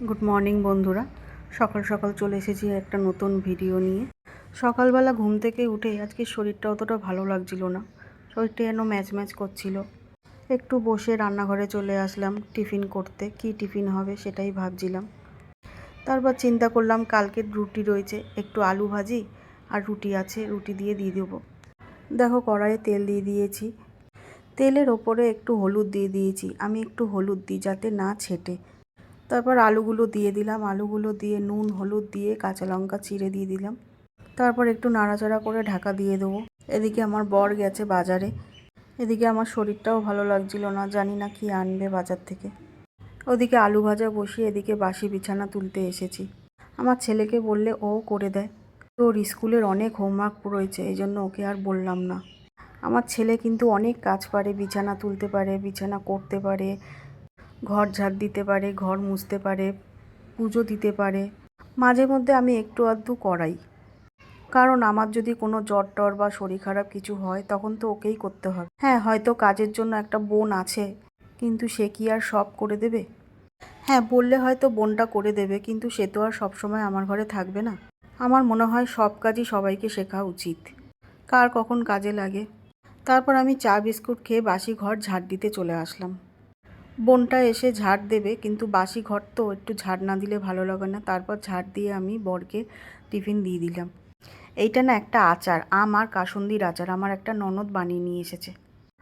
Good morning বন্ধুরা। সকাল সকাল চলে এসেছি একটা নতুন ভিডিও নিয়ে। সকালবেলা ঘুম থেকে উঠে আজকে শরীরটা অতটা ভালো লাগছিল না, শরীরটা যেন ম্যাচ ম্যাচ করছিল। একটু বসে রান্নাঘরে চলে আসলাম টিফিন করতে। কি টিফিন হবে সেটাই ভাবছিলাম। তারপর চিন্তা করলাম কালকের রুটি রয়েছে, একটু আলু ভাজি আর রুটি আছে, রুটি দিয়ে দেবো। দেখো কড়াইয়ে তেল দিয়ে দিয়েছি, তেলের ওপরে একটু হলুদ দিয়ে দিয়েছি। আমি একটু হলুদ দিই যাতে না ছেটে। তারপর আলুগুলো দিয়ে দিলাম, আলুগুলো দিয়ে নুন হলুদ দিয়ে কাঁচা লঙ্কা চিড়ে দিয়ে দিলাম। তারপর একটু নাড়াচাড়া করে ঢাকা দিয়ে দেবো। এদিকে আমার বর গেছে বাজারে। এদিকে আমার শরীরটাও ভালো লাগছিল না, জানি না কি আনবে বাজার থেকে। ওদিকে আলু ভাজা বসিয়ে এদিকে বাসি বিছানা তুলতে এসেছি। আমার ছেলেকে বললে ও করে দেয়, ওর স্কুলের অনেক হোমওয়ার্ক রয়েছে, এই জন্য ওকে আর বললাম না। আমার ছেলে কিন্তু অনেক কাজ পারে, বিছানা তুলতে পারে, বিছানা করতে পারে, ঘর ঝাড় দিতে পারে, ঘর মুছতে পারে, পুজো দিতে পারে। মাঝে মধ্যে আমি একটু আধটু করাই, কারণ আমার যদি কোনো জ্বর টর বা শরীর খারাপ কিছু হয় তখন তো ওকেই করতে হবে। হ্যাঁ, হয়তো কাজের জন্য একটা বোন আছে, কিন্তু সে কি আর সব করে দেবে? হ্যাঁ, বললে হয়তো বোনটা করে দেবে, কিন্তু সে তো আর সবসময় আমার ঘরে থাকবে না। আমার মনে হয় সব কাজই সবাইকে শেখা উচিত, কার কখন কাজে লাগে। তারপর আমি চা বিস্কুট খেয়ে বাসি ঘর ঝাড় দিতে চলে আসলাম। বোনটা এসে ঝাড় দেবে, কিন্তু বাসি ঘর তো একটু ঝাড় না দিলে ভালো লাগে না। তারপর ঝাড় দিয়ে আমি বরকে টিফিন দিয়ে দিলাম। এইটা না একটা আচার, আম আর কাসুন্দির আচার, আমার একটা ননদ বানিয়ে নিয়ে এসেছে।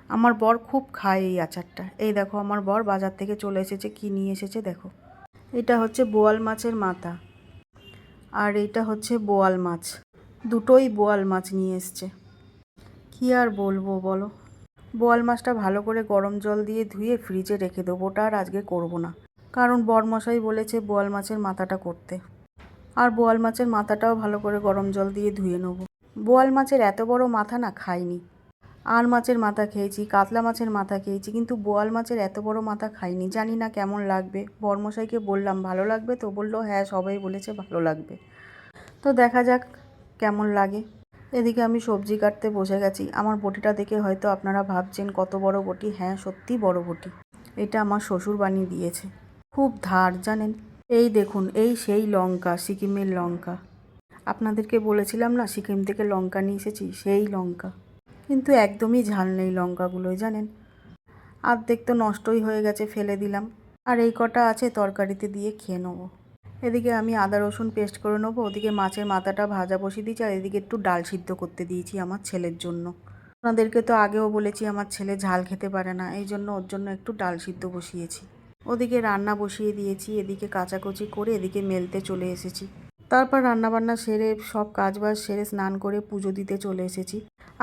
আমার বর খুব খায় এই আচারটা। এই দেখো আমার বর বাজার থেকে চলে এসেছে, কি নিয়ে এসেছে দেখো। এটা হচ্ছে বোয়াল মাছের মাথা, আর এইটা হচ্ছে বোয়াল মাছ। দুটোই বোয়াল মাছ নিয়ে এসছে। কি আর বলবো বলো। বোয়াল মাছটা ভালো করে গরম জল দিয়ে ধুয়ে ফ্রিজে রেখে দেবো, ওটা আর আজকে করবো না, কারণ বরমশাই বলেছে বোয়াল মাছের মাথাটা করতে। আর বোয়াল মাছের মাথাটাও ভালো করে গরম জল দিয়ে ধুয়ে নেব। বোয়াল মাছের এত বড় মাথা না খাইনি। আর মাছের মাথা খেয়েছি, কাতলা মাছের মাথা খেয়েছি, কিন্তু বোয়াল মাছের এত বড় মাথা খাইনি। জানি না কেমন লাগবে। বরমশাইকে বললাম ভালো লাগবে তো, বললো হ্যাঁ সবাই বলেছে ভালো লাগবে। তো দেখা যাক কেমন লাগে। এদিকে আমি সবজি কাটতে বসে গেছি। আমার বটিটা দেখে হয়তো আপনারা ভাবছেন কত বড় বটি। হ্যাঁ, সত্যি বড় বটি। এটা আমার শ্বশুর বানিয়ে দিয়েছে। খুব ধার জানেন। এই দেখুন, এই সেই লঙ্কা, সিকিমের লঙ্কা। আপনাদেরকে বলেছিলাম না সিকিম থেকে লঙ্কা নিয়ে এসেছি, সেই লঙ্কা। কিন্তু একদমই ঝাল নেই লঙ্কাগুলোয় জানেন। অর্ধেক তো নষ্টই হয়ে গেছে, ফেলে দিলাম। আর এই কটা আছে তরকারিতে দিয়ে খেয়ে নেবো। এদিকে আমি আদা রসুন পেস্ট করে নেবো। ওদিকে মাছের মাথাটা ভাজা বসিয়ে দিয়েছি, আর এদিকে একটু ডাল সিদ্ধ করতে দিয়েছি আমার ছেলের জন্য। আপনাদেরকে তো আগেও বলেছি আমার ছেলে ঝাল খেতে পারে না, এই জন্য ওর জন্য একটু ডাল সিদ্ধ বসিয়েছি। ওদিকে রান্না বসিয়ে দিয়েছি, এদিকে কাচাকুচি করে এদিকে মেলতে চলে এসেছি। তারপর রান্নাবান্না সেরে সব কাজবাজ সেরে স্নান করে পুজো দিতে চলে এসেছি।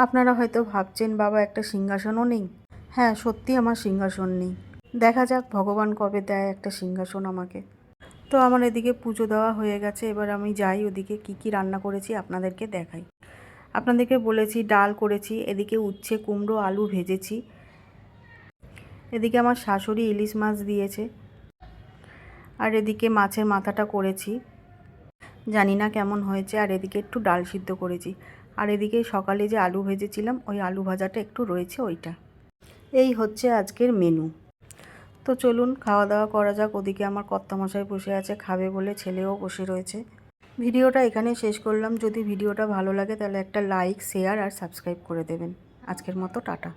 আপনারা হয়তো ভাবছেন বাবা একটা সিংহাসনও নেই। হ্যাঁ, সত্যি আমার সিংহাসন নেই। দেখা যাক ভগবান কবে দেয় একটা সিংহাসন আমাকে। তো আমার এদিকে পুজো দেওয়া হয়ে গেছে, এবার আমি যাই ওদিকে কি কি রান্না করেছি আপনাদেরকে দেখাই। আপনাদেরকে বলেছি ডাল করেছি, এদিকে উচ্ছে কুমড়ো আলু ভেজেছি, এদিকে আমার শাশুড়ি ইলিশ মাছ দিয়েছে, আর এদিকে মাছের মাথাটা করেছি, জানি না কেমন হয়েছে। আর এদিকে একটু ডাল সিদ্ধ করেছি, আর এদিকে সকালে যে আলু ভেজেছিলাম ওই আলু ভাজাটা একটু রয়েছে ওইটা। এই হচ্ছে আজকের মেনু। তো চলুন খাওয়া দাওয়া করা যাক। ওদিকে আমার কর্তামশাই বসে আছে খাবে বলে, ছেলেও বসে রয়েছে। ভিডিওটা এখানে শেষ করলাম। যদি ভিডিওটা ভালো লাগে তাহলে একটা লাইক শেয়ার আর সাবস্ক্রাইব করে দেবেন। আজকের মতো টাটা।